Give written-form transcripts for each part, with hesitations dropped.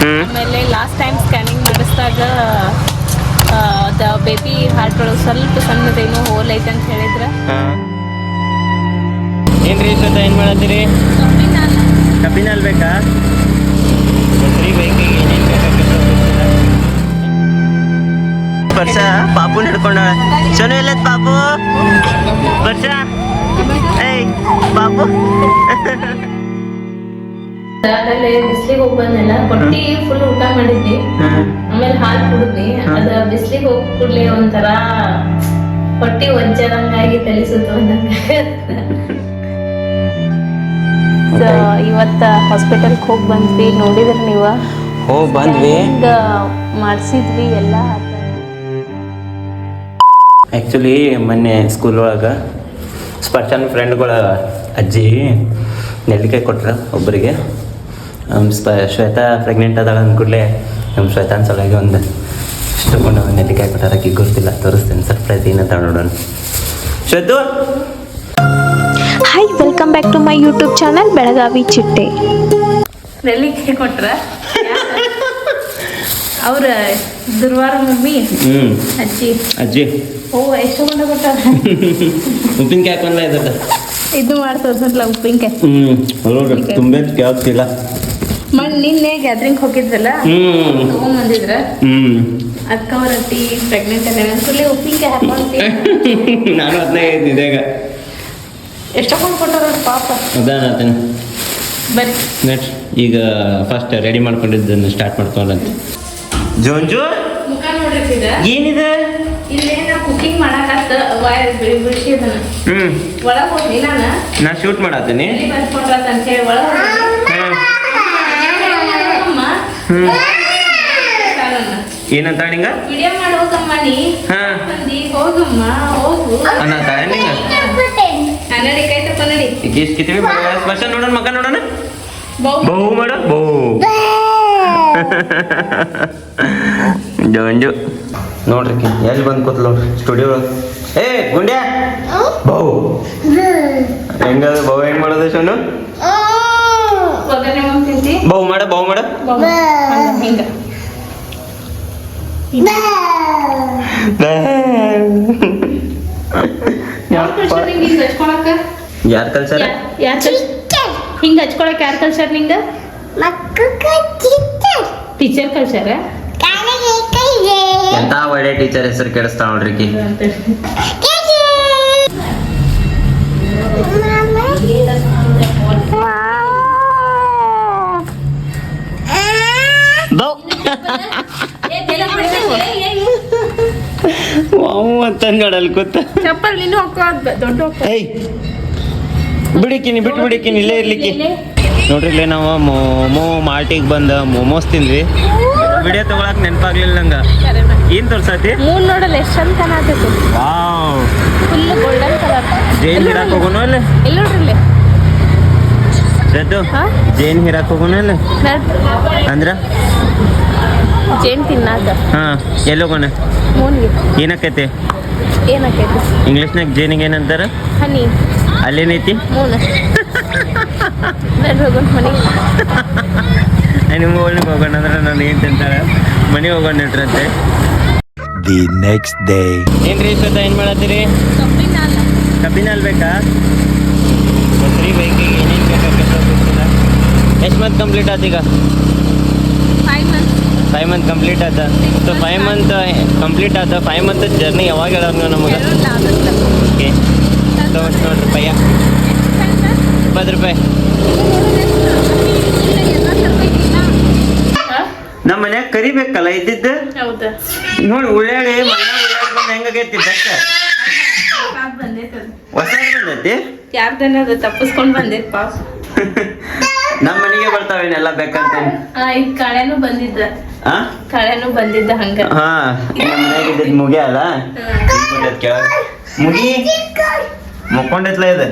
ಆಮೇಲೆ last time scanning ಮಾಡಿಸಿದಾಗ baby heart ಒಳಗೆ ಸ್ವಲ್ಪ ಸಣ್ಣದೇನೋ ಹೋಲ್ ಐತೆ ಅಂತ ಹೇಳಿದ್ರೆ. ಏನ್ರಿ ಇಷ್ಟೊತ್ತ ಏನು ಮಾಡತ್ತೀರಿ? ಕಬ್ಬಿನ ಹಾಲು ಬೇಕಾ? ಫ್ರೀ ಬೈಕಿಗೆ ಏನೇನು ಬೇಕಾಗಿತ್ತು? ವರ್ಷ ಪಾಪು ಹಿಡ್ಕೊಂಡ ಸೊನು ಎಲ್ಲದ ಪಾಪು ವರ್ಷ ಏಯ್ ಪಾಪು ಆಮೇಲೆ ಬಿಸ್ಲಿಗೆ ಹೋಗಿ ಬಂದೆಲ್ಲ ಹೊಟ್ಟಿ ಫುಲ್ ಊಟ ಮಾಡಿದ್ವಿ. ಆಮೇಲೆ ಹಾಲು ಕುಡಿದ್ವಿ. ಅದ ಬಿಸ್ಲಿಗೆ ಹೋಗಿ ಕುಡ್ಲಿ ಒಂಥರ ಹೊಟ್ಟಿ ಒಜ್ಜದಂಗಾಗಿ ತಲೆ ಸುತ್ತು ಇವತ್ತ ಹಾಸ್ಪಿಟಲ್ಗೆ ಹೋಗಿ ಬಂದ್ವಿ. ನೋಡಿದ್ರಿ ನೀವ? ಹೋಗಿ ಬಂದ್ವಿ, ಮಾಡಿಸಿದ್ವಿ ಎಲ್ಲ. ಆ್ಯಕ್ಚುಲಿ ಮೊನ್ನೆ ಸ್ಕೂಲ್ ಒಳಗೆ ಸ್ಪರ್ಶನ್ ಫ್ರೆಂಡ್ಗಳ ಅಜ್ಜಿ ನೆಲ್ಲಿಕಾಯಿ ಕೊಟ್ರ ಒಬ್ಬರಿಗೆ. ಶ್ವೇತಾ ಪ್ರೆಗ್ನೆಂಟ್ ಅದಾಳ ಅಂದ್ಕೂಡಲೇ ನಮ್ಮ ಶ್ವೇತಾನ್ ಸಲುವಾಗಿ ಒಂದು ಇಷ್ಟಕೊಂಡು ನೆಲ್ಲಿಕಾಯಿ ಕೊಟ್ಟಾರ. ಆಕಿ ಗೊತ್ತಿಲ್ಲ, ತೋರಿಸ್ತೇನೆ ಸರ್ಪ್ರೈಸ್ ಏನಂತ ನೋಡೋಣ. Shwetu, hi, welcome back to my YouTube channel Belagavi ಚಿಟ್ಟೆ. ನೆಲ್ಲಿಕಾಯಿ ಕೊಟ್ರ ಅವ್ರ ದುರ್ವಾರ ಮಮ್ಮಿ ಅಜ್ಜಿ ಓ ಎಷ್ಟು ಕೊಂಡ ಕೊಟ್ಟಾರ. ಉಪ್ಪಿನಕಾಯಿ ಹಾಕೊಂಡ್ಲ ಇದ್ದ ಇದು ಮಾಡ್ತದಲ್ಲ ಉಪ್ಪಿನಕಾಯಿ. ತುಂಬಕ್ಕೆ ಆಗ್ತಿಲ್ಲ. ನಿನ್ನೆ ಗ್ಯಾದ್ರಿಂಗ್ ಹೋಗಿದ್ರಲ್ಲ ತಗೊಂಡ್ಬಂದಿದ್ರ ಅದಕ್ಕೆ ಅವ್ರ ಅಟ್ಟಿ ಪ್ರೆಗ್ನೆಂಟ್ ಅನ್ಕೂಡ್ಲೆ ಉಪ್ಪಿನಕಾಯಿ ಹಾಕೊಂತೀವಿ. ನಾನು ಅದನ್ನೇ ಹೇಳಿದ್ದೆ ಈಗ. ಎಷ್ಟೊಂದು ಕೊಟ್ಟಾರ ಪಾಪ. ಅದಾನ ಬರ್ರಿ ನೆಕ್ಸ್ಟ್ ಈಗ ಫಸ್ಟ್ ರೆಡಿ ಮಾಡ್ಕೊಂಡಿದ್ದನ್ನು ಸ್ಟಾರ್ಟ್ ಮಾಡ್ಕೊಂಡಂತೆ. ಜೋಂಜು ಮುಖ ನೋಡ್ರಿ ಏನಿದೆ? ಇಲ್ಲೇ ನಾ ಕುಕಿಂಗ್ ಮಾಡಕತ್ತ ಬಿಡಿಸಿ ಅದನ್ನ ಒಳಗೆ ಹೋಗಿ ನಾ ಶೂಟ್ ಮಾಡತ್ತೀನಿ ಬಂದ್ಕೊಟ್ರತ್ ಅಂತ ಹೇಳಿ ಒಳಗೆ ಏನಂತ ನಿಂಗ ವಿಡಿಯೋ ಮಾಡಿ ಹೋಗಮ್ಮ ನೀ ಹೋಗಮ್ಮ ಹೋಗು ಅನ್ನತ್ತ ನಿಂಗ ಕನ್ನಡಿ ಕೈ ತಪ್ಪ ನಡಿ ಕಿತ್ವಿ ಸ್ಪರ್ಶ ನೋಡೋಣ ಮಗ ನೋಡೋಣ. ಬಹು ಮಾಡ ಬಹು ಜಂಜು ನೋಡ್ರಿ ಎಲ್ಲಿ ಬಂದು ಕೂತ್ಲ ನೋಡ್ರಿ ಸ್ಟುಡಿಯೋ ಒಳಗೆ. ಏ ಗುಂಡ್ಯಾ ಬಹು ಹೆಂಗದ ಬಹು ಹೆಂಗ್ ಮಾಡೋದು ಸೋನು? ಬಹು ಮಾಡ ಬಹು ಮಾಡ ಹಿಂಗ ಯಾರ್ ಕಲ್ಸರ? ಹಿಂಗ ಹಚ್ಕೊಳಕ್ ಯಾರು ಕಲ್ಸಾರ ನಿಂಗ? ಟೀಚರ್ ಕಲ್ಸಾರ. ಎಂತ ಒಳ್ಳೆ ಟೀಚರ್ ಹೆಸರು ಕೆಡಿಸ್ತಾ ನೋಡ್ರಿ ಕಿ. ಅಂತ ನೋಡಲ್ ಕೂತ ಚಪ್ಪಲ್ ನೀನು ಹಾಕೋ ದೊಡ್ಡ ಬಿಡಿಕಿನಿ ಬಿಟ್ಟು ಬಿಡಿಕಿನಿ ಇಲ್ಲೇ ಇರ್ಲಿಕ್ಕೆ. ನೋಡ್ರಿ ಇಲ್ಲೇ ನಾವು ಮೋಮೋ ಮಾರ್ಟಿಗೆ ಬಂದ ಮೋಮೋಸ್ ತಿಂದ್ವಿ. ವಿಡಿಯೋ ತಗೊಳಕ್ ನೆನಪಾಗ್ಲಿಲ್ಲ ನಂಗ. ಏನ್ ತೋರ್ಸತಿ? ಮೂನ್ ನೋಡಲ್ಲ ಎಷ್ಟು ಚಂದ ಕಾಣತೈತಿ. Wow, full golden colour. ಜೈನ್ ಹಿರಾಕ್ ಹೋಗೋಣ ಅಲ್ಲ? ಇಲ್ಲಿ ನೋಡ್ರಿ ಜದ್ದು ಜೈನ್ ಹಿರಾಕ್ ಹೋಗೋಣ ಅಲ್ಲ? ಅಂದ್ರ ಜೇನ್ ತಿನ್ನಾಕ. ಹಾ, ಎಲ್ಲಿ ಹೋಗೋಣ? ಮೂನ್ಗೆ. ಏನಕ್ಕೈತಿ? ಏನಕ್ಕೈತಿ ಇಂಗ್ಲೀಷ್ನಾಗ ಜೇನಿಗೆ ಏನಂತಾರ? ಹನಿ. ಅಲ್ಲೇನೈತಿ? ಮೂನ್. ಹೋಗೋಣ ಮನೆಗೆ. ನಿಮ್ಮ ಒಳ್ಳಿಗೆ ಹೋಗೋಣ ಅಂದ್ರೆ ನಾನು ಏನು ತಿಂತಾಳೆ ಮನೆಗೆ ಹೋಗೋಣ ನಟ್ರಂತೆ. The next day. ಏನ್ರಿ ಇಷ್ಟೊತ್ತ ಏನು ಮಾಡತ್ತೀರಿ? ಕಬ್ಬಿನ ಹಾಲು ಬೇಕಾ? ಫ್ರೀ ಬೈಕಿಗೆ ಏನೇನು ಬೇಕಾಗಿತ್ತು ಗೊತ್ತಿಲ್ಲ. ಎಷ್ಟು ಮಂತ್ ಕಂಪ್ಲೀಟ್ ಆತ ಈಗ? 5 ಮಂತ್ ಕಂಪ್ಲೀಟ್ ಆತ. ಸೊ 5 ಮಂತ್ ಕಂಪ್ಲೀಟ್ ಆತ. 5 ಮಂತ್ ಜರ್ನಿ ಯಾವಾಗ ಹೇಳೋರು ನೀವು ನಮಗೆ? ಓಕೆ, ನೋಡ್ರಿ ಪಯ್ಯ 20 ರೂಪಾಯಿ. ನಮ್ಮ ಮನ್ಯಾಗ ಕರಿಬೇಕಲ್ಲ ಇದ್ದಿದ್ದು. ನೋಡಿ ಉಳ್ಳಾಳಿ ಬಂದು ಹೆಂಗಾಗೈತಿ ಬೆಕ್ಕ ಹೊಸ ಬಂದೈತಿ. ಯಾರ್ದನ ತಪ್ಪಿಸ್ಕೊಂಡ್ ಬಂದೈತಿ ಪಾಪ. ನಮ್ಮ ಮನೆಗೆ ಬರ್ತಾವೇನೆಲ್ಲ ಬೇಕಂತ. ಇದು ಕಳೆನೂ ಬಂದಿದ್ದ. ಕಳೆನೂ ಬಂದಿದ್ದ ಹಂಗ. ಹಾ, ನಮ್ಮ ಮನ್ಯಾಗ ಇದ್ದಿದ್ ಮುಗಿ ಅಲ್ಲ ಕೆಳಗ ಮುಗಿ ಮುಕ್ಕೊಂಡೈತ್ಲ ಇದೆ.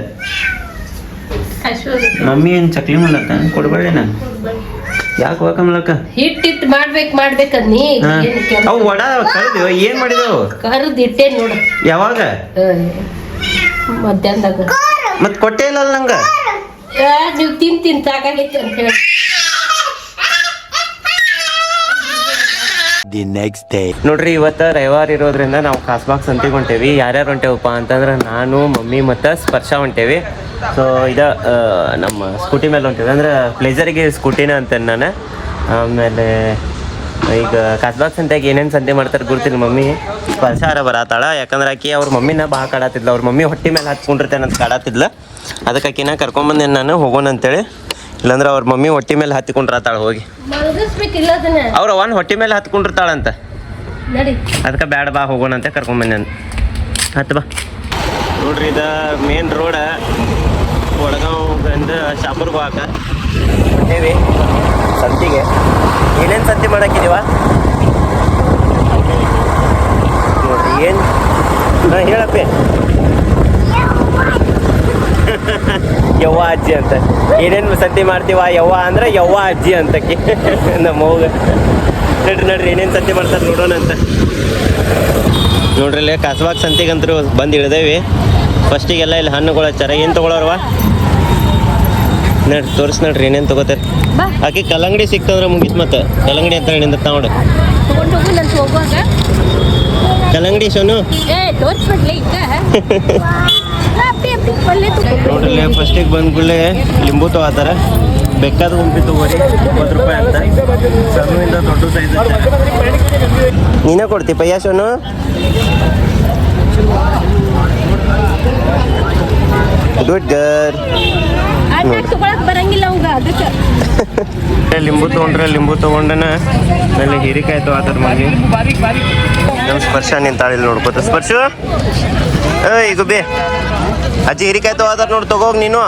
ಮಮ್ಮಿ ಏನ್ ಚಕ್ಲಿ ಮಾಡತ್ತ ಕೊಡ್ಬೇಡ ನಾನು. ಯಾಕೆ ಹೋಗಕ್ಕ ಹಿಟ್ಟಿಟ್ ಮಾಡ್ಬೇಕದ್ ನೀ ಅವು ವಡ ಕರೆದಿವ ಏನ್ ಮಾಡಿದವು? ಕರ್ದ್ ಇಟ್ಟೆ ನೋಡ. ಯಾವಾಗ? ಮಧ್ಯಾಹ್ನದಾಗ. ಮತ್ ಕೊಟ್ಟೆ ಇಲ್ಲ ನಂಗ. ನೀವು ತಿನ್ ಸಾಕಾಗೈತಿ ಅಂತ ಹೇಳಿ The next day. ನೋಡ್ರಿ ಇವತ್ತು ರವಿವಾರ ಇರೋದ್ರಿಂದ ನಾವು ಕಾಸ್ಬಾಗ್ ಸಂತಿಗೆ ಹೊಂಟೇವಿ. ಯಾರ್ಯಾರು ಹೊಂಟೇವಪ್ಪ ಅಂತಂದ್ರೆ ನಾನು, ಮಮ್ಮಿ ಮತ್ತು ಸ್ಪರ್ಶ ಹೊಂಟೇವಿ. ಸೊ ಇದು ನಮ್ಮ ಸ್ಕೂಟಿ ಮೇಲೆ ಹೊಂಟೇವಿ, ಅಂದ್ರೆ ಪ್ಲೇಜರಿಗೆ ಸ್ಕೂಟಿನ ಅಂತೇನೆ ನಾನು. ಆಮೇಲೆ ಈಗ ಕಾಸ್ಬಾಗ್ ಸಂತೆಗೆ ಏನೇನು ಸಂತೆ ಮಾಡ್ತಾರೆ ಗೊತ್ತಿಲ್ಲ. ಮಮ್ಮಿ ಸ್ಪರ್ಶ ಬರತ್ತಾಳ, ಯಾಕಂದ್ರೆ ಆಕಿ ಅವ್ರ ಮಮ್ಮಿನ ಭಾಳ ಕಾಡತ್ತಿದ್ಲ. ಅವ್ರ ಮಮ್ಮಿ ಹೊಟ್ಟೆ ಮೇಲೆ ಹತ್ಕೊಂಡಿರ್ತೇನೆ ಅಂತ ಕಾಡತ್ತಿದ್ಲ. ಅದಕ್ಕೆ ಆಕಿನ ಕರ್ಕೊಂಬಂದೇನು ನಾನು ಹೋಗೋಣ ಅಂತೇಳಿ. ಇಲ್ಲಾಂದ್ರೆ ಅವ್ರ ಮಮ್ಮಿ ಹೊಟ್ಟೆ ಮೇಲೆ ಹತ್ತಿಕೊಂಡಿರ್ತಾಳೆ ಹೋಗಿ. ಮಲಗಿಸ್ಬೇಕಿಲ್ಲ ಅದನ್ನ ಅವ್ರ ಅವನ್ ಹೊಟ್ಟೆ ಮೇಲೆ ಹತ್ಕೊಂಡಿರ್ತಾಳಂತ. ನಡಿ. ಅದಕ್ಕೆ ಬ್ಯಾಡ ಬಾ ಹೋಗೋಣ ಅಂತ ಕರ್ಕೊಂಬಂದೆ ನಾನು. ಹತ್ತು ಬಾ. ನೋಡ್ರಿ ಇದು ಮೇನ್ ರೋಡ, ವಡಗಾಂವಿಂದ ಶಾಪುರ್ಗೆ ಹೋಗಾಕ ಹೊಂಟೇವಿ ಸಂತಿಗೆ. ಏನೇನು ಸಂತಿ ಮಾಡಾಕಿದೀವ ನೋಡ್ರಿ. ಏನು ಹಾಂ ಹೇಳಪ್ಪೆ. ಯವ್ವ ಅಜ್ಜಿ ಅಂತ. ಏನೇನು ಸಂತಿ ಮಾಡ್ತೀವ ಯವ್ವ ಅಂದ್ರೆ ಯವ್ವ ಅಜ್ಜಿ ಅಂತಕ್ಕೆ ನಮ್ಮ ಹೋಗ. ನಡ್ರಿ ಏನೇನು ಸಂತಿ ಮಾಡ್ತಾರೆ ನೋಡೋಣ ಅಂತ. ನೋಡ್ರಿ ಇಲ್ಲಿ ಕಾಸ್ಬಾಗ್ ಸಂತಿಗಂತರೂ ಬಂದು ಇಳ್ದೇವಿ. ಫಸ್ಟಿಗೆಲ್ಲ ಇಲ್ಲಿ ಹಣ್ಣುಗಳು ಹಚ್ಚಾರ. ಏನು ತೊಗೊಳೋರ್ವ ನಡ್ರಿ ತೋರಿಸ್ ನೋಡ್ರಿ ಏನೇನು ತೊಗೋತಾರೆ. ಆಕೆ ಕಲ್ಲಂಗಡಿ ಸಿಕ್ತಂದ್ರೆ ಮುಗೀತು. ಮತ್ತೆ ಕಲ್ಲಂಗಡಿ ಅಂತ ಹೇಳಿಂದ ನೋಡು. ತಗೊಂಡು ಹೋಗು ನಾನು ಹೋಗುವಾಗ. ಕಲ್ಲಂಗಡಿ ಸೋನು ತೋರಿಸ್ಬಿಡ್ಲಿ ಈಗ. ನೋಡ್ರಿ ಫಸ್ಟಿಗೆ ಬಂದ ಕೂಡಲೇ ಲಿಂಬು ತೊಗೋತಾರೆ. ಬೇಕಾದ ಗುಂಪಿ ತಗೋರಿ, 20 ರೂಪಾಯಿ ಅಂತ. ಸಣ್ಣದಿಂದ ದೊಡ್ಡ ಸೈಜ್ ನೀನೇ ಕೊಡ್ತೀಪ ಸೋನು. ಗುಡ್ ಗರ್. ತಗೊಳಕ್ ಬರಂಗಿಲ್ಲ ಅವಂಗ ಅದಕ್ಕೆ. ಲಿಂಬು ತೊಗೊಂಡ್ರೆ ಲಿಂಬು ತೊಗೊಂಡನ ನಲ್ಲಿ ಹೀರಿಕಾಯಿ ತೊಗೋತಾರ ಮನೆ. ನಮ್ಮ ಸ್ಪರ್ಶ ನಿಂತಾಳಿಲ್ಲ ನೋಡ್ಕೋತ. ಸ್ಪರ್ಶು ಏಯ್ ಗುಬ್ಬಿ, ಅಜ್ಜಿ ಹೀರಿಕಾಯಿ ತೊಗೋತಾರ ನೋಡಿ, ತಗೋಗ್ ನೀನು.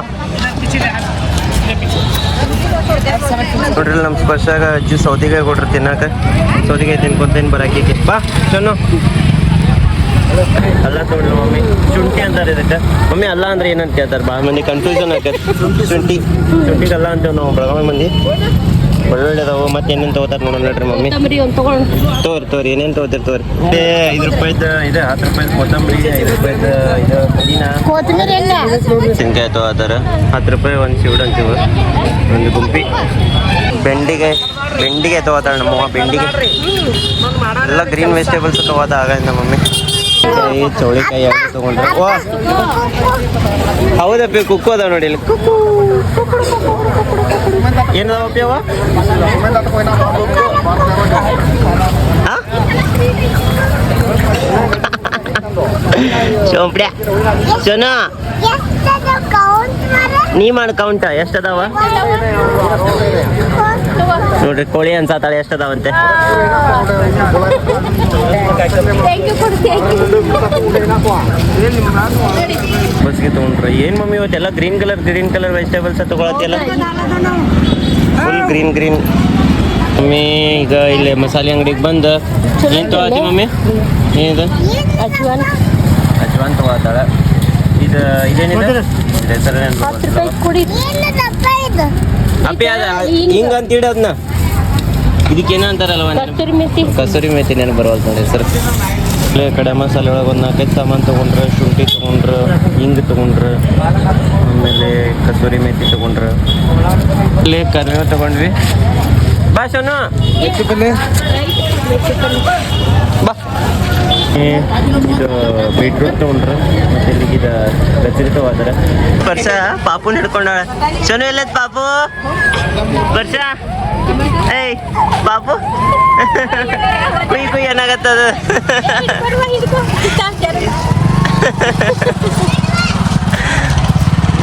ನೋಡ್ರಿ ನಮ್ಮ ಸ್ಪರ್ಶಾಗ ಅಜ್ಜಿ ಸೌದಿಕಾಯಿ ಕೊಟ್ರಿ ತಿನ್ನಾಕ. ಸೌದಿಕಾಯಿ ತಿನ್ಕೊಂತೇನು ಬರಾಕಿ ಬಾ ಚನ್ನು. ಅಲ್ಲ ತೊಗೊಳ್ಳಿ ಮಮ್ಮಿ. ಶುಂಠಿ ಅಂತಾರೆ ಇದಕ್ಕೆ. ಮಮ್ಮಿ ಅಲ್ಲ ಅಂದ್ರೆ ಏನಂತ ಕೇಳ್ತಾರೆ ಭಾಳ ಮಂದಿ, ಕನ್ಫ್ಯೂಷನ್ ಆಕೈತೆ. ಶುಂಠಿಗೆ ಅಲ್ಲ ಅಂತೇವೆ ನಾವು ಬೆಳಗಾವಿ ಮಂದಿ. ಒಳ್ಳೊಳ್ಳೆ ಅದಾವು. ಮತ್ತೆ ಏನೇನು ತೊಗೋತಾರೆ ನೋಡೋಣ ನೋಡ್ರಿ ಮಮ್ಮಿ. ತೋರಿ ಏನೇನು ತೊಗೋತೀರಿ ತೋರಿ. 5 ರೂಪಾಯಿದು ಇದು, 10 ರೂಪಾಯಿದು ಕೊತ್ತಂಬರಿ, 5 ರೂಪಾಯಿದು ಇದು ಪುದೀನ, ತೆಂಗಿನಕಾಯಿ ತೊಗೋತಾರೆ. 10 ರೂಪಾಯಿ ಒಂದು ಶಿವಡ್ ಅಂತೀವಿ, ಒಂದು ಗುಂಪಿ. ಬೆಂಡಿಗೆ ತೊಗೋತಾಳೆ ನಮ್ಮವ್ವ. ಬೆಂಡಿಗೆ ಎಲ್ಲ ಗ್ರೀನ್ ವೆಜಿಟೇಬಲ್ಸ್ ತೊಗೋತ ಆಗ ನಮ್ಮ ಮಮ್ಮಿ. ಚೌಳಿಕಾಯಿ ಎರಡು ತೊಗೊಂಡ್ರೆ. ಓ ಹೌದಪ್ಪಿ, ಕುಕ್ಕು ಅದಾವ ನೋಡಿ ಇಲ್ಲಿ. ಏನದವಪ್ಪಿ ಅವ? ಚೋಂಪ್ಡ್ಯಾ ಸೋನಾ, ನೀ ಮಾಡಿ ಕೌಂಟ ಎಷ್ಟದಾವ ನೋಡ್ರಿ. ಕೋಳಿ ಅನ್ಸಾತಾಳೆ ಎಷ್ಟದಾವಂತೆ. ಬಸ್ಗೆ ತೊಗೊಂಡ್ರೆ ಏನು ಮಮ್ಮಿ ಇವತ್ತೆಲ್ಲ ಗ್ರೀನ್ ಕಲರ್ ವೆಜಿಟೇಬಲ್ಸ್ ತೊಗೊಳತ್ತಿಲ್ಲ. Full green mummy. ಈಗ ಇಲ್ಲಿ ಮಸಾಲೆ ಅಂಗಡಿಗೆ ಬಂದು ಏನು ತೊಗೊಳತ್ತಿ ಮಮ್ಮಿ? ಏನಿದೆ? ಅಜ್ವಾನ್ ತೊಗೊಳತ್ತಾಳ. ಇದೇನಿದೆ ಹೆಸರು? ಅಪ್ಪಿ ಅದ ಹಿಂಗ ಅಂತ ಇಡೋದ್ನ. ಇದಕ್ಕೇನ ಅಂತಾರಲ್ವ? ಕಸೂರಿ ಮೇಥಿ. ನೆನಪು ಬರೋದು ನೋಡಿ ಹೆಸರು. ಕಡೆ ಮಸಾಲೆ ಒಳಗೆ ಒಂದು 4-5 ಸಾಮಾನು ತೊಗೊಂಡ್ರೆ. ಶುಂಠಿ ತೊಗೊಂಡ್ರೆ, ಹಿಂಗೆ ತೊಗೊಂಡ್ರೆ, ಆಮೇಲೆ ಕಸೂರಿ ಮೇಥಿ ತೊಗೊಂಡ್ರೆ, ಅಲ್ಲಿ ಕರಿಬೇವು ತೊಗೊಂಡ್ವಿ. ಬಾ ಸೋನು ಬಾ. ಇದು ಬೀಟ್ರೂಟ್ ತೊಗೊಂಡ್ರೆ. ಮತ್ತೆ ಇಲ್ಲಿಗೆ ಗಜರಿ ತೊಗೋತಾರೆ. ವರ್ಷ ಪಾಪುನ ಹಿಡ್ಕೊಂಡಾಳ. ಸೋನು ಎಲ್ಲದ ಪಾಪು? ವರ್ಷ ಏಯ್ ಪಾಪು ಕುಯ್ ಏನಾಗತ್ತದ?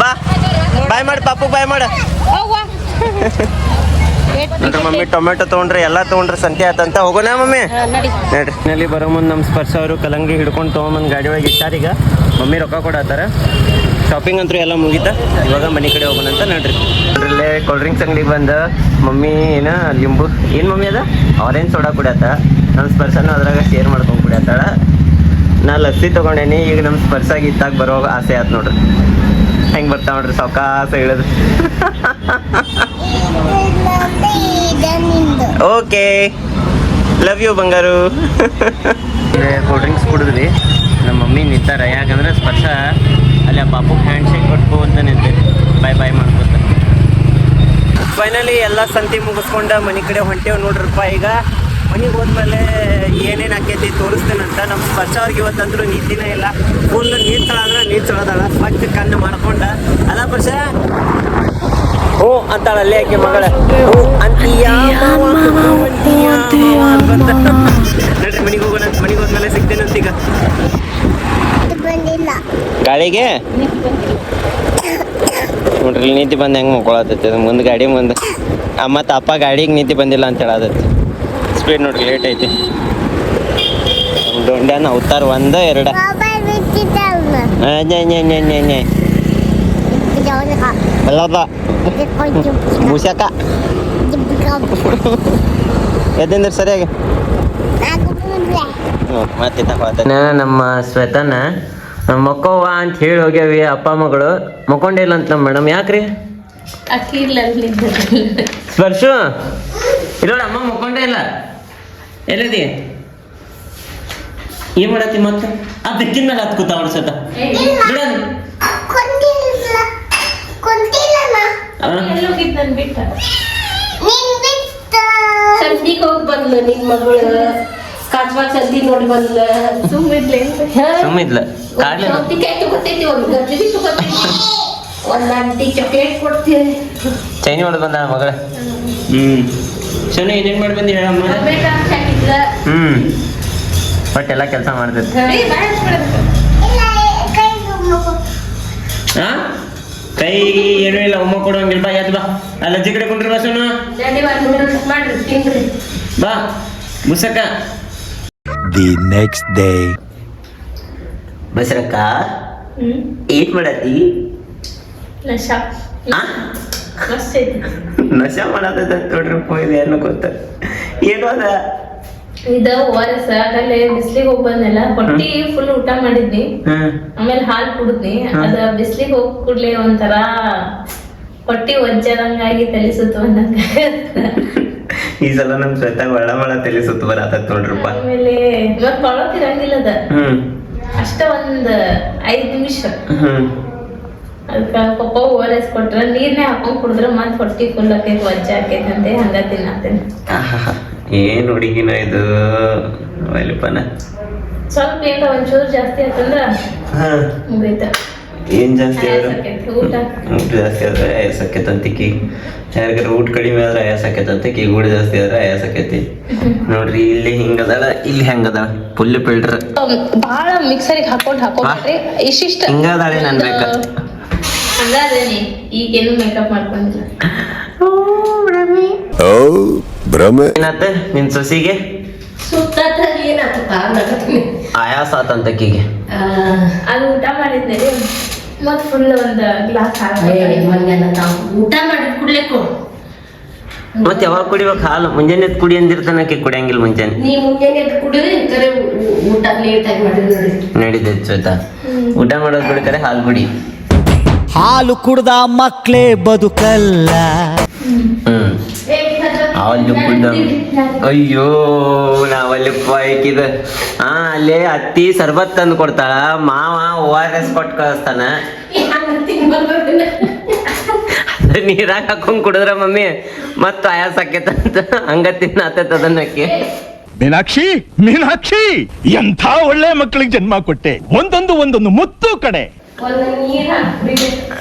ಬಾ ಬಾಯ್ ಮಾಡಿ ಪಾಪು, ಬಾಯ್ ಮಾಡ. ನೋಡ್ರಿ ಮಮ್ಮಿ ಟೊಮೆಟೊ ತೊಗೊಂಡ್ರೆ, ಎಲ್ಲ ತೊಗೊಂಡ್ರೆ ಸಂತೆ ಆತಂತ. ಹೋಗೋಣ ಮಮ್ಮಿ ನೋಡ್ರಿ. ನಲ್ಲಿ ಬರೋ ಮುಂದೆ ನಮ್ಮ ಸ್ಪರ್ಶ ಅವರು ಕಲ್ಲಂಗಡಿ ಹಿಡ್ಕೊಂಡು ತೊಗೊಂಬಂದು ಗಾಡಿ ಒಳಗೆ ಇಟ್ಟಾರೀಗ. ಮಮ್ಮಿ ರೊಕ್ಕ ಕೊಡತ್ತಾರ. ಶಾಪಿಂಗ್ ಅಂತೂ ಎಲ್ಲ ಮುಗೀತ. ಇವಾಗ ಮನೆ ಕಡೆ ಹೋಗೋಣ ಅಂತ ನೋಡ್ರಿ. ನೋಡ್ರಿ ಕೋಲ್ಡ್ ಡ್ರಿಂಕ್ಸ್ ಅಂಗಡಿಗೆ ಬಂದು ಮಮ್ಮಿ ಲಿಂಬು ಏನು ಮಮ್ಮಿ ಅದ ಆರೆಂಜ್ ಸೋಡಾ ಕುಡಿಯತ್ತ. ನಮ್ಮ ಸ್ಪರ್ಶನೂ ಅದ್ರಾಗ ಶೇರ್ ಮಾಡ್ಕೊಂಡು ಕುಡಿಯತ್ತಾಳ. ನಾ ಲಸ್ಸಿ ತೊಗೊಂಡೇನಿ. ಈಗ ನಮ್ಮ ಸ್ಪರ್ಶಾಗಿ ಇತ್ತಾಗ ಬರೋ ಆಸೆ ಆಯ್ತು ನೋಡ್ರಿ. ಹೆಂಗೆ ಬರ್ತಾವ ನೋಡ್ರಿ ಸಾವಕಾಸ ಇಳಿದು. ಓಕೆ ಲವ್ ಯು ಬಂಗಾರು. ಕೋಲ್ಡ್ ಡ್ರಿಂಕ್ಸ್ ಕುಡಿದ್ವಿ. ನಮ್ಮ ಮಮ್ಮಿ ನಿಂತಾರ. ಯಾಕಂದ್ರೆ ಸ್ಪರ್ಶ ಅಲ್ಲಿ ಆ ಪಾಪು ಹ್ಯಾಂಡ್ ಶೇಕ್ ಕೊಟ್ಟು ಅಂತ ನಿಂತೆ ಬಾಯ್ ಮಾಡ್ಕೊತ. ಫೈನಲಿ ಎಲ್ಲ ಸಂತಿ ಮುಗಿಸ್ಕೊಂಡು ಮನೆ ಕಡೆ ಹೊಂಟೇವು ನೋಡ್ರಪ್ಪ. ಈಗ ಮನೆಗೆ ಹೋದ್ಮೇಲೆ ಏನೇನು ಆಕೈತಿ ತೋರಿಸ್ತೇನಂತ. ನಮ್ಮ ಸ್ಪರ್ಶ ಅವ್ರಿಗೆ ಇವತ್ತಂದ್ರೂ ನಿದ್ದಿನೇ ಇಲ್ಲ. ಫುಲ್ ನೀರು ಚಳ ಅಂದ್ರೆ ನೀರು ಚಳೋದಾಳ. ಸ್ವಚ್ಛ ಕಣ್ಣು ಮಾಡ್ಕೊಂಡ ಅಲ್ಲ ಪರ್ಷ ಹ್ಞೂ ಅಂತಾಳ ಅಲ್ಲೇ ಆಕೆ ಮಗಳ. ಹ್ಞೂ ಅಂತೀಯ ನಡ್ರಿ ಮನೆಗೆ ಹೋಗೋಣ. ಮನೆಗೆ ಹೋದ್ಮೇಲೆ ಸಿಗ್ತೇನಂತೀಗ ಗಾಳಿಗೆ ನೋಡ್ರಿ ನೀತಿ ಬಂದು ಹೆಂಗೆ ಮಕ್ಕೊಳತೈತಿ ಅದು ಮುಂದೆ ಗಾಡಿ ಮುಂದೆ. ಮತ್ತು ಅಪ್ಪ ಗಾಡಿಗೆ ನೀತಿ ಬಂದಿಲ್ಲ ಅಂತ ಹೇಳತೈತಿ. ಸ್ಪೀಡ್ ನೋಡ್ರಿ ಲೇಟ್ ಐತಿ. ಡೊಂಡ್ಯಾನ ಅವತಾರ 1 2 ಅಲ್ಲದ ಮುಸ್ಯಾಕ ಎದ್ದಿಂದ್ರ ಸರಿಯಾಗಿ ಮತ್ತೆ ನಮ್ಮ ಶ್ವೇತನ ಮಕ್ಕವ್ವ ಅಂತ ಹೇಳಿ ಹೋಗ್ಯಾವಿ. ಅಪ್ಪ ಮಗಳು ಮಕ್ಕೊಂಡಿಲ್ಲ ಅಂತ ನಮ್ಮ ಮೇಡಮ್. ಯಾಕ್ರಿ ಅಕ್ಕಿ ಇಲ್ಲ ಸ್ಪರ್ಶು ಇರೋಣ ಅಮ್ಮ ಮಕ್ಕೊಂಡೇ ಇಲ್ಲ. ಎಲ್ಲದಿ ಏನ್ ಮಾಡತ್ತಿ ಮತ್ತೆ ಆ ಬೆಕ್ಕಿನ ಮೇಲೆ ಹತ್ ಕೂತ ಅನ್ಸತ್ತ ಎಲ್ಲೋಗಿದ್ ನನ್ ಬಿಟ್ಟ ಸಂತಿಗೆ ಹೋಗಿ ಬಂದ್ಲು ನಿನ್ ಮಗಳು. ಕಾಚ್ವಾಗ್ ಸಂತಿ ನೋಡಿ ಬಂದ್ಲ. ಸುಮ್ಮಿದ್ಲೆ ಸುಮ್ಮಿದ್ಲ ಕಾಡ್ಲಿ ಸೌತಿಕಾಯಿ ತಗೋತೈತಿ, ಒಂದ್ ಗಜ್ಜರಿ ತಗೋತೈತಿ, ಒಂದ್ ಅಂಟಿ ಚಾಕ್ಲೇಟ್ ಕೊಡ್ತೀವಿ. ಚೈನಿ ಹೊಡೆದ್ ಬಂದ ಮಗಳ. ಶನಿ ಏನೇನ್ ಮಾಡಿ ಬಂದಿ ಹೇಳಮ್ಮ. ಬಟ್ ಎಲ್ಲ ಕೆಲಸ ಮಾಡ್ತೈತಿ. ಹಾ ಕೈ ಏನೂ ಇಲ್ಲ. ಒಮ್ಮ ಕೊಡುವಂಗಿಲ್ಲ. ಬಾ ಯಾತ್ ಬಾ ಆ ಲಜ್ಜೆ ಕಡೆ ಕೊಂಡ್ರಿ ಬಾ ಸೋನು. ಮಾಡ್ರಿ ತಿನ್ರಿ. ಬಾ ಮುಸಕ. The next day. ಬಸರಕ್ಕ ಏನ್ ಮಾಡತ್ತಿ? ನಶಾ ಮಸ್ತ್ ಐತಿ. ನಶಾ ಮಾಡತ್ತ ನೋಡ್ರಿ. ಇದು ಏನು ಗೊತ್ತ ಏನು ಅದ ಇದ ORS ಆಗಲೇ ಬಿಸ್ಲಿಗೆ ಹೋಗಿ ಬಂದೆಲ್ಲ ಹೊಟ್ಟಿ ಫುಲ್ ಊಟ ಮಾಡಿದ್ನಿ. ಆಮೇಲೆ ಹಾಲು ಕುಡಿದ್ನಿ. ಅದ ಬಿಸ್ಲಿಗೆ ಹೋಗಿ ಕೂಡ್ಲೆ ಒಂಥರ ಹೊಟ್ಟಿ ಒಜ್ಜದಂಗಾಗಿ ತಲೆ ಸುತ್ತು ಬಂದಂಗ. ಈ ಸಲ ನಮ್ ಶ್ವೇತಾಗ ಒಳ ತಲೆ ಸುತ್ತು ಬರತ್ತ ನೋಡ್ರಪ್ಪ. ಆಮೇಲೆ ಮತ್ ಕೊಳತಿರಂಗಿಲ್ಲ ಅದ ಅಷ್ಟ ಒಂದ್ 5 ನಿಮಿಷ. ಅದಕ್ಕ ಪಪ್ಪ ORS ಕೊಟ್ರ ನೀರ್ನೇ ಹಾಕೊಂಡ್ ಕುಡಿದ್ರ ಮತ್ ಹೊಟ್ಟಿ ಫುಲ್ ಆಕೈತಿ, ಒಜ್ಜ ಆಕೈತಂತೆ. ಹಂಗ ತಿನ್ನತ್ತೇನೆ. ಏನ್ ಹುಡುಗಿನ ಇದು ವೈಲಿಪನ. ಸ್ವಲ್ಪ ಏನ್ರ ಒಂಚೂರು ಜಾಸ್ತಿ ಆತಂದ್ರ ಮುಗೈತ. ಏನ್ ಜಾಸ್ತಿ ಊಟ ಜಾಸ್ತಿ ಆದ್ರೆ ಆಯಾಸ ಆಕೈತಂತಿಕಿ. ಯಾರಿಗಾರ ಊಟ ಕಡಿಮೆ ಆದ್ರೆ ಆಯಾಸ ಆಕೈತಂತಿಕಿ. ಊಟ ಜಾಸ್ತಿ ಆದ್ರೆ ಆಯಾಸ ಆಕೈತಿ. ನೋಡ್ರಿ ಇಲ್ಲಿ ಹಿಂಗದಾಳ, ಇಲ್ಲಿ ಹೆಂಗದಾಳ ಫುಲ್ ಫಿಲ್ಟರ್ ಬಾಳ ಮಿಕ್ಸರಿಗೆ ಹಾಕೊಂಡ್ರಿ ಇಷ್ಟಿಷ್ಟ ಹಿಂಗದಾಳೆ ನನ್ ಬೇಕ. ಹಂಗಾದೇನಿ ಈಗೇನು ಮೇಕಪ್ ಮಾಡ್ಕೊಂಡಿಲ್ಲ. ಏನಾತ ನಿನ್ ಸೊಸಿಗೆ? ಸುತ್ತ ಆಯಾಸ ಆತಂತಕಿಗೆ. ಅದು ಊಟ ಮಾಡಿದ್ರಿ ಮತ್ ಫುಲ್ ಒಂದ್ ಗ್ಲಾಸ್ ಊಟ ಮಾಡಿದ್ ಕುಡ್ಲೆ ಕೊಡು. ಮತ್ ಯಾವಾಗ ಕುಡಿಬೇಕು ಹಾಲು? ಮುಂಜಾನೆ ಕುಡಿ ಅಂದಿರ್ತಾನಕಿ ಕುಡಿಯಂಗಿಲ್ಲ ಮುಂಜಾನೆ. ನೀ ಮುಂಜಾನೆ ಕುಡಿದ್ರೆ ಕರೆ ಊಟ ಲೇಟ್ ಆಗಿ ಮಾಡಿದ್ರಿ ನಡೀತೈತಿ ಶ್ವೇತಾ. ಊಟ ಮಾಡೋದ್ ಬಿಡ್ತಾರೆ ಹಾಲು ಕುಡಿ. ಹಾಲು ಕುಡ್ದ ಮಕ್ಳೇ ಬದುಕಲ್ಲ. ಅವಲ್ಲಿ ಕುಡ್ದ ಅಯ್ಯೋ ನಾವಲ್ಲಿ ಪಾಯ್ಕಿದ. ಅಲ್ಲೇ ಅತ್ತಿ ಸರ್ಬತ್ ತಂದು ಕೊಡ್ತಾಳ. ಮಾವ ORS ಕೊಟ್ಟು ಕಳಿಸ್ತಾನ. ನೀರಾಗ ಹಾಕೊಂಡ್ ಕುಡಿದ್ರ ಮಮ್ಮಿ ಮತ್ತ ಆಯಾಸ ಆಕೇತಂತ ಹಂಗ ತಿನ್ನತ್ತ ಅದನ್ನಕ್ಕೆ. ಮೀನಾಕ್ಷಿ ಮೀನಾಕ್ಷಿ ಎಂಥ ಒಳ್ಳೆ ಮಕ್ಕಳಿಗೆ ಜನ್ಮ ಕೊಟ್ಟೆ. ಒಂದೊಂದು ಮುತ್ತು ಕಡೆ.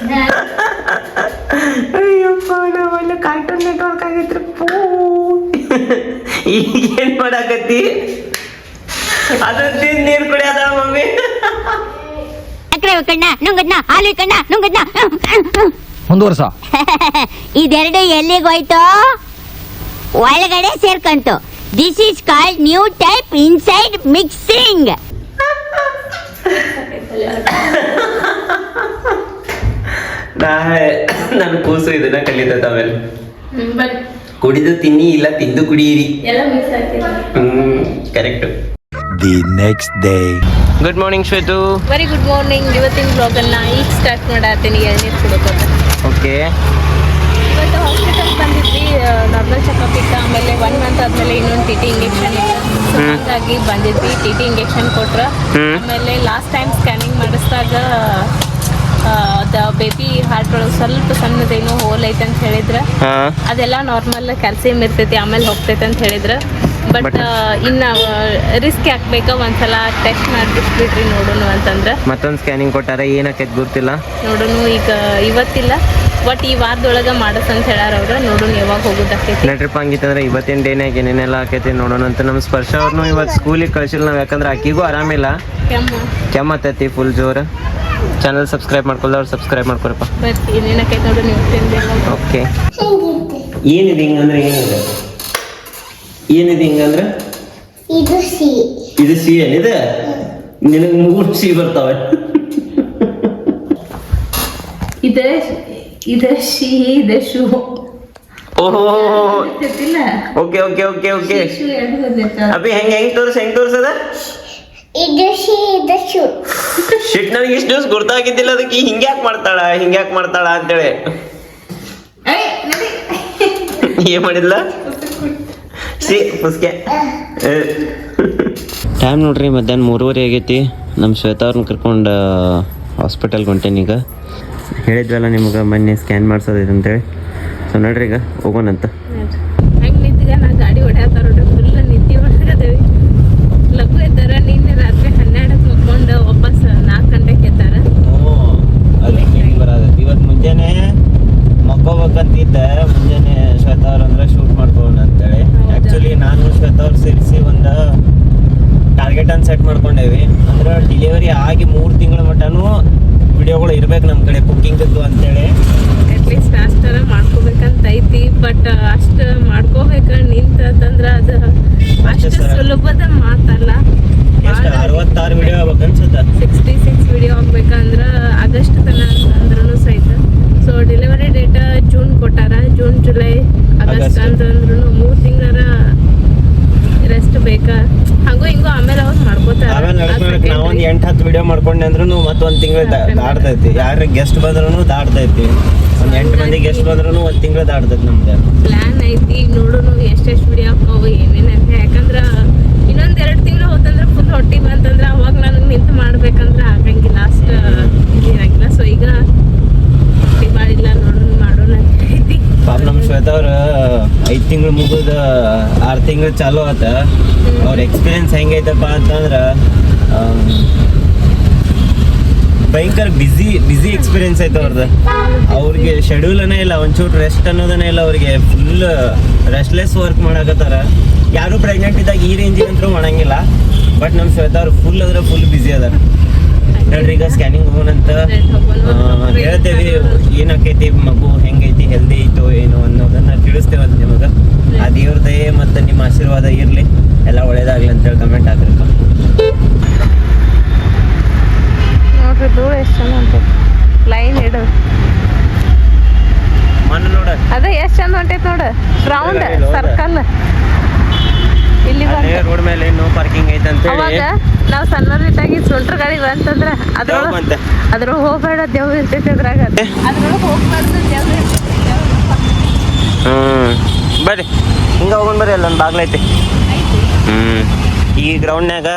ಅಯ್ಯಪ್ಪ ನಾವೆಲ್ಲ ಕಾರ್ಟೂನ್ ನೆಟ್ವರ್ಕ್ ಆಗೈತ್ರಿ. ಈಗೇನ್ ಮಾಡಾಕತ್ತಿ? ಅದಂತ ನೀರ್ ಕುಡಿಯದ ಮಮ್ಮಿ. ಕಣ್ಣ ನುಂಗದ್ನ ಹಾಲು ಕಣ್ಣ ನುಂಗದ್ನ ಮುಂದುವರ್ಸ. ಇದೆರಡು ಎಲ್ಲಿಗೋಯ್ತು? ಒಳಗಡೆ ಸೇರ್ಕಂತು. This is called new type inside mixing. ನನ್ನ ಕೂಸು ಇದನ್ನ ಕಲಿತೈತ. ಆಮೇಲೆ ಕುಡಿದು ತಿನ್ನಿ ಇಲ್ಲ ತಿಂದು ಕುಡಿಯಿರಿ. ಎಲ್ಲ ಮಿಕ್ಸ್ ಆಗ್ತೈತಿ. Correct. The next day. Good morning Shwetu. Very good morning. ಇವತ್ತಿನ ಬ್ಲಾಗನ್ನ ಈಗ ಸ್ಟಾರ್ಟ್ ಮಾಡತ್ತೀನಿ. ಎಳ್ನೀರು ಕುಡ್ಕೋತ. ಓಕೆ. ಇವತ್ತು ಹಾಸ್ಪಿಟಲ್ ಬಂದಿದ್ವಿ. ನಾರ್ಮಲ್ ಚೆಕಪ್ ಇತ್ತು. ಆಮೇಲೆ 1 ಮಂತ್ ಆದ್ಮೇಲೆ ಇನ್ನೊಂದು TT ಇಂಜೆಕ್ಷನ್ ಇತ್ತು. ಹಾಗಾಗಿ ಬಂದಿದ್ವಿ. TT ಇಂಜೆಕ್ಷನ್ ಕೊಟ್ರ. ಆಮೇಲೆ ಲಾಸ್ಟ್ ಟೈಮ್ ಸ್ಕ್ಯಾನಿಂಗ್ ಮಾಡಿಸಿದಾಗ ಬೇಬಿ ಹಾರ್ಟ್ ಒಳಗೆ ಸ್ವಲ್ಪ ಸಣ್ಣದೇನೋ ಹೋಲ್ ಐತೆ ಅಂತ ಹೇಳಿದ್ರ. ಅದೆಲ್ಲ ನಾರ್ಮಲ್ ಕ್ಯಾಲ್ಸಿಯಂ ಇರ್ತೈತಿ ಆಮೇಲೆ ಹೋಗ್ತೈತೆ ಅಂತ ಹೇಳಿದ್ರ. ಬಟ್ ಇನ್ನ ರಿಸ್ಕ್ ಹಾಕ್ಬೇಕ ಒಂದ್ಸಲ ಟೆಸ್ಟ್ ಮಾಡಿಬಿಟ್ರಿ ನೋಡೋಣ ಅಂತಂದ್ರೆ ಮತ್ತೊಂದು ಸ್ಕ್ಯಾನಿಂಗ್ ಕೊಟ್ಟಾರ ಏನಾಕೈತಿ ಗೊತ್ತಿಲ್ಲ. ನೋಡೋಣ ಈಗ ಇವತ್ತಿಲ್ಲ ಬಟ್ ಈ ವಾರದೊಳಗೆ ಮಾಡಸಂತ ಹೇಳಾರ ಅವ್ರು. ನೋಡೋಣ ಯಾವಾಗ ಹೋಗೋದಾಕೈತಿ. ನಡ್ರಿಪ್ಪ ಹಂಗಿತ್ತಂದ್ರೆ ಇವತ್ತಿನ ಡೇನಾಗ ಏನೇನೆಲ್ಲ ಆಕೈತಿ ನೋಡೋಣ ಅಂತ. ನಮ್ಮ ಸ್ಪರ್ಶ ಅವ್ರನ್ನೂ ಇವತ್ತು ಸ್ಕೂಲಿಗೆ ಕಳ್ಸಿಲ್ಲ ನಾವು, ಯಾಕಂದ್ರೆ ಆಕಿಗೂ ಆರಾಮಿಲ್ಲ, ಕೆಮ್ಮತ್ತೈತಿ ಫುಲ್ ಜೋರು. ಚಾನಲ್ ಸಬ್ಸ್ಕ್ರೈಬ್ ಮಾಡ್ಕೊಳ್ದವ್ರು ಸಬ್ಸ್ಕ್ರೈಬ್ ಮಾಡ್ಕೊರಪ್ಪ. ಬಟ್ ಏನೇನಾಕೈತಿ ನೋಡ್ರಿ ನೀವು ತಿಂದಿಲ್ಲ. ಓಕೆ, ಏನಿದೆ ಹಿಂಗಂದ್ರೆ ಏನಿದೆ? ಏನಿದೆ ಹಿಂಗಂದ್ರೆ ಇದು ಸಿ. ಇದು ಸಿ ಏನಿದೆ? ನಿನಗೆ 3 ಸಿ ಬರ್ತಾವೆ. ಇದು ಶಿ ಇದು ಶೂ. ಓಹೋ, ಗೊತ್ತಿಲ್ಲ. Okay okay okay okay. Shoe ಎರಡು ಗೊತ್ತಿರ್ತಾವ. ಅಭಿ ಹೆಂಗ್ ತೋರ್ಸದ? ಇದು ಸಿ ಇದು ಶೂ. ಶಿಟ್, ನನಗೆ ಇಷ್ಟು ದಿವಸ ಗೊತ್ತಾಗಿದ್ದಿಲ್ಲ ಅದಕ್ಕೆ ಹಿಂಗ್ಯಾಕ್ ಮಾಡ್ತಾಳ ಅಂತೇಳಿ. ಏನ್ ಮಾಡಿದ್ಲ? ಸಿ ಪುಸ್ಕೆ. ಟೈಮ್ ನೋಡ್ರಿ ಮಧ್ಯಾಹ್ನ 3:30 ಆಗೈತಿ. ನಮ್ಮ ಶ್ವೇತಾ ಅವ್ರನ್ನ ಕರ್ಕೊಂಡು ಹಾಸ್ಪಿಟಲ್ಗೆ ಹೊಂಟೇನೀಗ. ಹೇಳಿದ್ವಲ್ಲ ನಿಮ್ಗೆ ಮೊನ್ನೆ ಸ್ಕ್ಯಾನ್ ಮಾಡ್ಸೋದೈತೆ ಅಂತೇಳಿ. ಸೊ ನೋಡ್ರಿ ಈಗ ಹೋಗೋಣಂತ. ಹೆಂಗೆ ನಿಂತಿಗ ನಾ ಗಾಡಿ ಹೊಡ್ಯಾತಾರ ನೋಡ್ರಿ, ಫುಲ್ ನಿದ್ದೆ ಹೊಡ್ಯಾಕತ್ತೇವಿ. ಲಘು ಎದ್ದಾರ. ನಿನ್ನೆ ರಾತ್ರಿ 12ಕ್ಕೆ ಮಕ್ಕೊಂಡು ವಾಪಸ್ 4 ಗಂಟೆಗೆ ಎದ್ದಾರ. ಇವತ್ತು ಮುಂಜಾನೆ ಮಕ್ಕೋಬೇಕಂತಿದ್ದೆ. ಮುಂಜಾನೆ ಶ್ವೇತಾ ಅವ್ರ ಅಂದ್ರೆ ಶೂಟ್ ಮಾಡ್ಕೊಳ್ಳೋಣ ಅಂತೇಳಿ. ಆ್ಯಕ್ಚುಲಿ ನಾನು ಶ್ವೇತಾ ಅವ್ರು ಸೇರಿಸಿ ಒಂದು ಟಾರ್ಗೆಟ್ ಅನ್ನು ಸೆಟ್ ಮಾಡ್ಕೊಂಡೇವಿ. ಅಂದ್ರೆ ಡೆಲಿವರಿ ಆಗಿ 3 ತಿಂಗಳ ಮಟನೂ ವಿಡಿಯೋಗಳು ಇರ್ಬೇಕು ನಮ್ಮ ಕಡೆ ಕುಕ್ಕಿಂಗದ್ದು ಅಂತೇಳಿ. ಅಟ್ಲೀಸ್ಟ್ ಅಷ್ಟರ ಮಾಡ್ಕೋಬೇಕಂತ ಐತಿ. ಬಟ್ ಅಷ್ಟು ಮಾಡ್ಕೋಬೇಕ ನಿಂತಂದ್ರೆ ಅದು ಅಷ್ಟು ಸುಲಭದ ಮಾತಲ್ಲ. 66 ವಿಡಿಯೋ ಆಗ್ಬೇಕನ್ಸುತ್ತ. 66 ವಿಡಿಯೋ ಆಗ್ಬೇಕಂದ್ರೆ ಆಗಸ್ಟ್ ತನಕ ಅಂದ್ರೂ ಸಹಿತ. ಸೊ ಡೆಲಿವರಿ ಡೇಟ್ ಜೂನ್ ಕೊಟ್ಟಾರ. ಜೂನ್ ಜುಲೈ ಆಗಸ್ಟ್ ಅಂತಂದ್ರೂ 3 ತಿಂಗಳ ರೆಸ್ಟ್ ಬೇಕಾ. ಹಂಗೋ ಹಿಂಗೋ ಆಮೇಲೆ ಅವ್ರು ಮಾಡ್ಕೋತಾರ. ನಾವೊಂದು 8-10 ವಿಡಿಯೋ ಮಾಡ್ಕೊಂಡೆ ಅಂದ್ರೂ ಮತ್ತೊಂದು ತಿಂಗಳು ದಾಡ್ತೈತಿ. ಯಾರು ಗೆಸ್ಟ್ ಬಂದ್ರೂ ದಾಡ್ತೈತಿ. ಒಂದು 8 ಮಂದಿ ಗೆಸ್ಟ್ ಬಂದ್ರೂ 1 ತಿಂಗಳು ದಾಡ್ತೈತಿ. ನಮ್ದು ಪ್ಲಾನ್ ಐತಿ. ನೋಡೋಣ ಎಷ್ಟೆಷ್ಟು ವಿಡಿಯೋ ಹಾಕವು ಏನೇನಂತ. ಯಾಕಂದ್ರೆ ಇನ್ನೊಂದು 2 ತಿಂಗಳು ಹೋತಂದ್ರೆ ಫುಲ್ ಹೊಟ್ಟಿ ಬಂತಂದ್ರೆ ಅವಾಗ ನನಗೆ ನಿಂತು ಮಾಡ್ಬೇಕಂದ್ರೆ ಆಗಂಗಿಲ್ಲ, ಅಷ್ಟು ಇದಾಗಿಲ್ಲ. ಸೊ ಈಗ ಹೊಟ್ಟಿ ಮಾಡಿಲ್ಲ, ಮಾಡೋಣ ಐತಿ. ಪಾಪ ನಮ್ಮ ಶ್ವೇತಾ ಅವ್ರ 5 ತಿಂಗಳು ಮುಗಿದ 6 ತಿಂಗಳು ಚಾಲು ಆತ. ಅವ್ರ ಎಕ್ಸ್ಪೀರಿಯನ್ಸ್ ಹೆಂಗೈತಪ್ಪ ಅಂತಂದ್ರೆ ಭಯಂಕರ ಬಿಸಿ ಎಕ್ಸ್ಪೀರಿಯನ್ಸ್ ಐತೆ ಅವ್ರದ್ದು. ಅವ್ರಿಗೆ ಶೆಡ್ಯೂಲನೇ ಇಲ್ಲ, ಒಂಚೂರು ರೆಸ್ಟ್ ಅನ್ನೋದನ್ನೇ ಇಲ್ಲ ಅವ್ರಿಗೆ. ಫುಲ್ ರೆಸ್ಟ್ಲೆಸ್ ವರ್ಕ್ ಮಾಡಕತ್ತಾರ. ಯಾರು ಪ್ರೆಗ್ನೆಂಟ್ ಇದ್ದಾಗ ಈ ರೇಂಜಿಗೆ ಅಂತೂ ಮಾಡಂಗಿಲ್ಲ. ಬಟ್ ನಮ್ಮ ಶ್ವೇತಾ ಅವ್ರು ಫುಲ್ ಅಂದ್ರೆ ಫುಲ್ ಬಿಸಿ ಅದಾರ. ನೋಡ್ರಿ ಈಗ ಸ್ಕ್ಯಾನಿಂಗ್ ಹೋಗೋಣಂತ ಹೇಳ್ತೇವೆ. ಏನಾಕೈತಿ, ಮಗು ಹೆಂಗೈತಿ, ಹೆಲ್ದಿ ಐತೋ ಏನೋ ಅನ್ನೋದನ್ನ ತಿಳಿಸ್ತೇವೆ ನಿಮಗೆ. ಆ ದೇವ್ರ ದಯೆ ಮತ್ತು ನಿಮ್ಮ ಆಶೀರ್ವಾದ ಇರಲಿ, ಎಲ್ಲ ಒಳ್ಳೇದಾಗ್ಲಿ ಅಂತೇಳಿ ಕಮೆಂಟ್ ಹಾಕ್ರಪ್ಪ. ನೋಡ್ರಿ ಧೂಳು ಎಷ್ಟು ಚಂದ ಹೊಂಟೈತಿ. ಲೈನ್ ಇಡು ಮಣ್ಣು ನೋಡ, ಅದೇ ಎಷ್ಟು ಚಂದ ಹೊಂಟೈತಿ ನೋಡು. Round circle. ಇಲ್ಲಿ ರೋಡ್ ಮೇಲೆ ನೋ ಪಾರ್ಕಿಂಗ್ ಐತೆ ಅಂತ ಅವಾಗ ನಾವು ಸಣ್ಣರಿದ್ದಾಗಿ ಸುಂಟ್ರ ಗಾಡಿ ಬಂತಂದ್ರ ಅದ್ರೊಳಗೆ ಹೋಗ್ಬೇಡ, ದೇವ್ರು ಇರ್ತೈತಿ. ಅದ್ರಾಗ ಅದ್ರೊಳಗೆ ಹೋಗ್ಬಾರ್ದು, ದೇವ್ರು ಇರ್ತೈತಿ. ಬರ್ರಿ ಹಿಂಗೆ ಹೋಗೋಣ ಬರ್ರಿ. ಅಲ್ಲೊಂದು ಬಾಗ್ಲೈತಿ. ಈ ಗ್ರೌಂಡ್ನಾಗ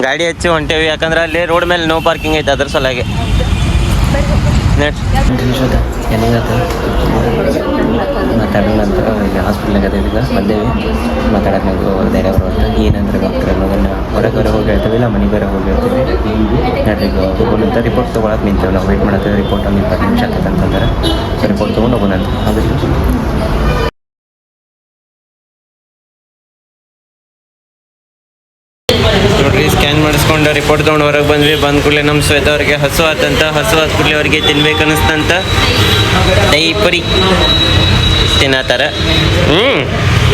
ಗಾಡಿ ಹಚ್ಚಿ ಹೊಂಟೇವಿ. ಯಾಕಂದ್ರೆ ಅಲ್ಲಿ ರೋಡ್ ಮೇಲೆ ನೋ ಪಾರ್ಕಿಂಗ್ ಐತೆ, ಅದ್ರ ಸಲುವಾಗಿ. ಮಾತಾಡೋ ನಂತರ ಈಗ ಹಾಸ್ಪಿಟ್ಲಾಗ ಈಗ ಬಂದೇವಿ. ಮಾತಾಡೋಕೆ ಧೈರ್ಯ ಬರೋದು ಏನಂದ್ರೆ ಡಾಕ್ಟರ್ ಅನ್ನೋದನ್ನು ಹೊರಗೆ ಹೋಗಿ ಹೇಳ್ತೀವಿ, ಇಲ್ಲ ಮನೆ ಬೇರೆ ಹೋಗಿ ಹೇಳ್ತೀವಿ. ನೋಡ್ರಿ ಈಗ ಹೋಗೋಣಂತ ರಿಪೋರ್ಟ್ ತೊಗೊಳಕ್ಕೆ ನಿಂತೇವೆ ನಾವು. ವೆಯ್ಟ್ ಮಾಡತ್ತೇವೆ. ರಿಪೋರ್ಟ್ ಒಂದು 20 ನಿಮಿಷ ಆಗ್ತೈತೆ ಅಂತಂದ್ರೆ ಸೊ ರಿಪೋರ್ಟ್ ತೊಗೊಂಡು ಹೋಗೋಣಂತ. ಆಗುತ್ತೆ ನೋಡ್ರಿ. ಸ್ಕ್ಯಾನ್ ಮಾಡಿಸ್ಕೊಂಡು ರಿಪೋರ್ಟ್ ತೊಗೊಂಡು ಹೊರಗೆ ಬಂದ್ವಿ. ಬಂದ ಕೂಡಲೇ ನಮ್ಮ ಶ್ವೇತಾ ಅವ್ರಿಗೆ ಹಸು ಆತಂತ. ಹಸು ಆದ ಕೂಡಲೇ ಅವ್ರಿಗೆ ತಿನ್ಬೇಕು ಅನ್ನಿಸ್ತಂತ ದೈಪುರಿ ತಿನ್ನತ್ತಾರ.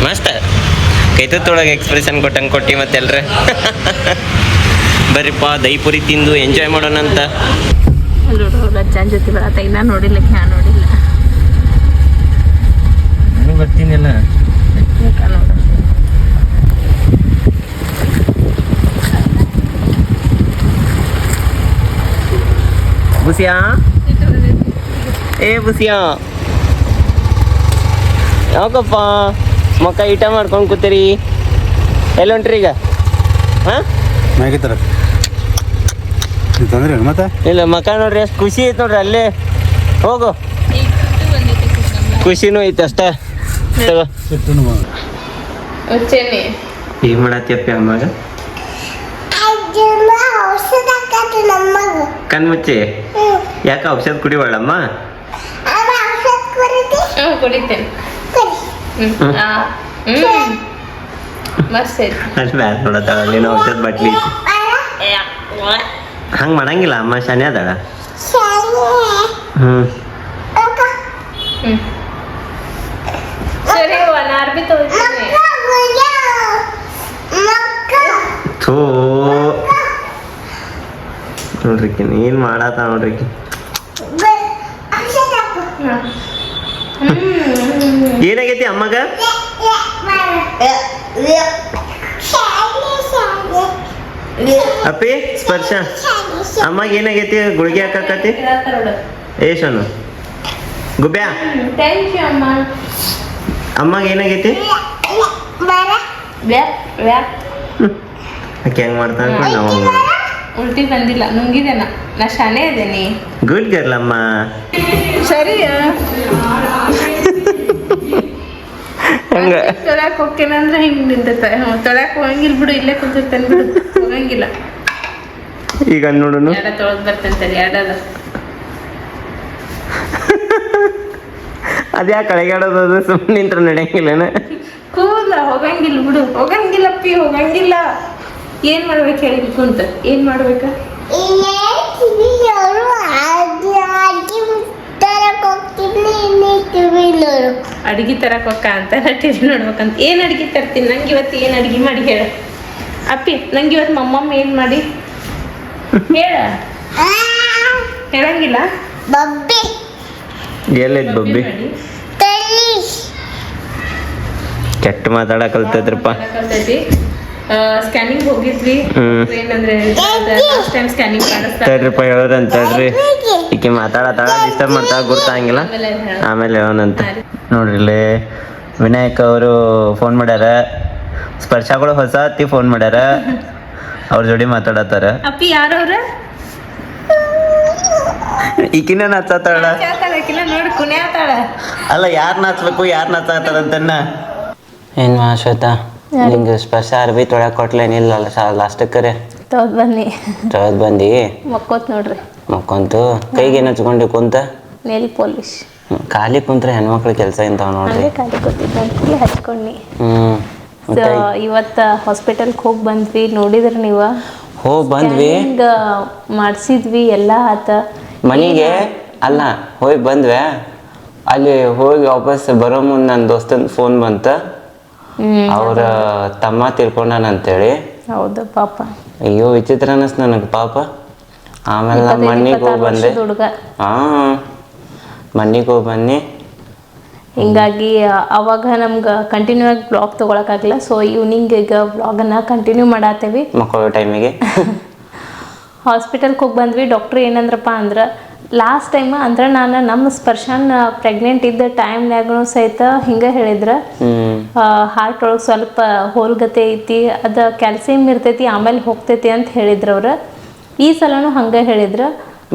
ಮಸ್ತ ಕೈತೊಳಗೆ ಎಕ್ಸ್ಪ್ರೆಷನ್ ಕೊಟ್ಟಿ ಮತ್ತೆಲ್ರ. ಬರ್ರಿಪ್ಪ ದೈಪುರಿ ತಿಂದು ಎಂಜಾಯ್ ಮಾಡೋಣಂತ. ಅಜ್ಜನ ಜೊತೆ ಬರತ್ತ. ಇನ್ನ ನೋಡಿಲ್ಲ, ಕ್ಯಾನ್ ನೋಡಿಲ್ಲ. ನಾನು ಬರ್ತೀನಿಲ್ಲ. ಬುಸಿಯಾ ಬುಸಿಯಾ ಯಾಕಪ್ಪ ಮಕ್ಕ ಈಟ ಮಾಡ್ಕೊಂಡು ಕೂತೀರಿ? ಎಲ್ಲಿ ಹೊಂಟ್ರಿ ಈಗ? ಹಾಂ ಮತ್ತೆ ಇಲ್ಲ ಮಕ್ಕ ನೋಡ್ರಿ ಎಷ್ಟು ಖುಷಿ ಐತೆ ನೋಡ್ರಿ. ಅಲ್ಲೇ ಹೋಗು, ಖುಷಿನೂ ಐತೆ ಅಷ್ಟೇ. ಚೆನ್ನಿ ಏನ್ ಮಾಡತ್ತೀಯಪ್ಪ ಅಮ್ಮಾಗ? ಕಣ್ಮುಚ್ಚಿ ಯಾಕ ಔಷಧ ಕುಡಿವಾಳಮ್ಮ? ಕುಡಿತೇನೆ. ಮಸ್ತ್ ಐತಿ. ಅಲ್ಲಿ ಮ್ಯಾಲ ನೋಡತ್ತಾಳ ಅಲ್ಲಿನ ಔಷಧ ಬಾಟ್ಲಿ ಹಂಗ ಮಾಡಂಗಿಲ್ಲ ಅಮ್ಮ, ಶಾನೆ ಅದಾಳ. ಸರಿ ಒಂದ್ ಅರ್ಬಿ ತಗೋತೀನಿ. ಥೂ ನೋಡ್ರಿ ಏನ್ ಮಾಡತ್ತ ನೋಡ್ರಿ. ಏನಾಗೈತಿ ಅಮ್ಮಗ? ಅಪ್ಪಿ ಸ್ಪರ್ಶ ಅಮ್ಮಗ ಏನಾಗೈತಿ? ಗುಳಿಗೆ ಹಾಕಕತಿ ಏಷನು ಗುಬ್ಯಾ ಥ್ಯಾಂಕ್ ಯು ಅಮ್ಮ. ಅಮ್ಮಗ ಏನಾಗೈತಿ? ಆಕೆ ಹೆಂಗ್ ಮಾಡ್ತಾ ಅನ್ಕೊಂಡು ನಾವು ಉಲ್ಟಿ ಬಂದಿಲ್ಲ, ನುಂಗಿದೇನ. ನಾ ಶಾನೆ ಇದೇನಿ. ಗುಡ್ ಗರ್ಲ್ ಅಮ್ಮ. ಸರಿ ಹಂಗ ತೊಳ್ಯಾಕ ಹೋಗ್ತೇನಂದ್ರೆ ಹಿಂಗ್ ನಿಂತೈತೆ. ತೊಳ್ಯಾಕ ಹೋಗಂಗಿಲ್ಲ ಬಿಡು, ಇಲ್ಲೇ ಕುಂತಿರ್ತೇನೆ ಬಿಡು, ಹೋಗಂಗಿಲ್ಲ. ಈಗ ನೋಡುನು ಎಡ ತೊಳೆದ್ ಬರ್ತೇನೆ. ಎಡದ ಅದ್ಯಾಕೆ ಕಳೆಗಾಡೋದು? ಸುಮ್ಮನೆ ನಿಂತ್ರ ನಡೆಯಂಗಿಲ್ಲನ? ಕೂದ ಹೋಗಂಗಿಲ್ಲ ಬಿಡು, ಹೋಗಂಗಿಲ್ಲಪ್ಪಿ, ಹೋಗಂಗಿಲ್ಲ. ಏನ್ ಮಾಡ್ಬೇಕು ಹೇಳಿ ಕುಂತ? ಏನ್ ಮಾಡ್ಬೇಕ? ಅಡಿಗೆ ತರಕ್ ಹೋಗ ಅಂತ ಟಿವಿ ನೋಡ್ಬೇಕಂತ. ಏನ್ ಅಡಿಗೆ ತರ್ತೀನಿ? ನಂಗೆ ಇವತ್ತು ಏನ್ ಅಡಿಗೆ ಮಾಡಿ ಹೇಳ ಅಪ್ಪಿ. ನಂಗೆ ಇವತ್ತು ಮಮ್ಮಮ್ಮ ಏನ್ ಮಾಡಿ ಹೇಳ. ಹೇಳಂಗಿಲ್ಲ. ಎಲ್ಲೈತ್ ಬಬ್ಬಿ? ಕೆಟ್ಟ ಮಾತಾಡಕ್ ಕಲ್ತೈತ್ರಪ್ಪ. ಸ್ಕ್ಯಾನಿಂಗ್ ಹೋಗಿದ್ವಿ. ಏನಂದ್ರೆ ಲಾಸ್ಟ್ ಟೈಮ್ ಸ್ಕ್ಯಾನಿಂಗ್ ತಡ್ರಿಪ್ಪ ಹೇಳೋದಂತ ತಡ್ರಿ. ಈಕೆ ಮಾತಾಡತಾಳ, ಡಿಸ್ಟರ್ಬ್ ಮಾಡ್ತಾಳ, ಗುರ್ತಾಗಿಲ್ಲ. ಆಮೇಲೆ ಹೇಳೋಣಂತ. ನೋಡ್ರಿ ಇಲ್ಲಿ ವಿನಾಯಕ್ ಅವರು ಫೋನ್ ಮಾಡ್ಯಾರ. ಸ್ಪರ್ಶಗಳು ಹೊಸ ಅತ್ತಿ ಫೋನ್ ಮಾಡ್ಯಾರ. ಅವ್ರ ಜೋಡಿ ಮಾತಾಡತ್ತಾರ. ಅಪ್ಪಿ ಯಾರವ್ರ? ಈಕಿನ ನಾಚಾತಾಳ. ನೋಡಿ ಕುಣಿಯಾತಾಳ. ಅಲ್ಲ ಯಾರು ನಾಚ್ಬೇಕು, ಯಾರು ನಾಚಾತಾರಂತನ್ನ. ಏನ್ ಶ್ವೇತಾ, ನಿಂಗೆ ಸ್ಪರ್ಶ ಅರ್ಬಿ ತೊಳ್ಯಾಕ ಕೊಟ್ಲೇನಿಲ್ಲ ಲಾಸ್ಟಕ್ಕರೆ? ತೋದ್ ಬನ್ನಿ. ತೊಳೆದ್ ಬಂದಿ? ಮಕ್ಕೋತ್ ನೋಡ್ರಿ. ಮಕ್ಕೊಂತು ಕೈಗೆ ಏನು ಹಚ್ಕೊಂಡು ಕುಂತ? Nail polish. ಖಾಲಿ ಕುಂತ್ರೆ ಹೆಣ್ಮಕ್ಳು ಕೆಲಸ ಇಂತಾವ ನೋಡ್ರಿ. ಖಾಲಿ ಕೂತಿದ್ದೆ ಹಚ್ಕೊಂಡಿ. ಮತ್ತೆ ಇವತ್ತ ಹಾಸ್ಪಿಟಲ್ಗೆ ಹೋಗಿ ಬಂದ್ವಿ. ನೋಡಿದ್ರಿ ನೀವ? ಹೋಗಿ ಬಂದ್ವಿ, ಮಾಡಿಸಿದ್ವಿ, ಎಲ್ಲ ಆತ. ಮನೆಗೆ ಅಲ್ಲ ಹೋಗಿ ಬಂದ್ವಿ. ಅಲ್ಲಿ ಹೋಗಿ ವಾಪಸ್ ಬರೋ ಮುಂದೆ ನನ್ನ ದೋಸ್ತನ ಫೋನ್ ಬಂತ. ಅವ್ರ ತಮ್ಮ ತೀರ್ಕೊಂಡಾನಂತೇಳಿ. ಹೌದು ಪಾಪ. ಅಯ್ಯೋ ವಿಚಿತ್ರ ಅನಿಸ್ತು ನನಗೆ ಪಾಪ. ಆಮೇಲೆ ನಮ್ಮ ಮನೆಗೆ ಹೋಗಿ ಬಂದೆ. ಮನೆಗೆ ಹೋಗಿ ಬನ್ನಿ. ಹಿಂಗಾಗಿ ಅವಾಗ ನಮ್ಗೆ ಕಂಟಿನ್ಯೂ ಆಗಿ ಬ್ಲಾಗ್ ತೊಗೊಳಕ್ಕಾಗಲ್ಲ. ಸೊ ಈವ್ನಿಂಗ್ ಈಗ ಬ್ಲಾಗನ್ನು ಕಂಟಿನ್ಯೂ ಮಾಡತ್ತೇವಿ ಮಕ್ಕಳ ಟೈಮಿಗೆ. ಹಾಸ್ಪಿಟಲ್ಗೆ ಹೋಗಿ ಬಂದ್ವಿ. ಡಾಕ್ಟ್ರ್ ಏನಂದ್ರಪ್ಪ ಅಂದ್ರೆ ಲಾಸ್ಟ್ ಟೈಮ್ ಅಂದ್ರೆ ನಾನು ನಮ್ಮ ಸ್ಪರ್ಶನ್ ಪ್ರೆಗ್ನೆಂಟ್ ಇದ್ದ ಟೈಮ್ನಾಗೂ ಸಹಿತ ಹಿಂಗೆ ಹೇಳಿದ್ರೆ ಹಾರ್ಟ್ ಒಳಗೆ ಸ್ವಲ್ಪ ಹೋಲ್ಗತೆ ಐತಿ, ಅದು ಕ್ಯಾಲ್ಸಿಯಂ ಇರ್ತೈತಿ, ಆಮೇಲೆ ಹೋಗ್ತೈತಿ ಅಂತ ಹೇಳಿದ್ರು ಅವ್ರು. ಈ ಸಲನೂ ಹಂಗೆ ಹೇಳಿದ್ರು.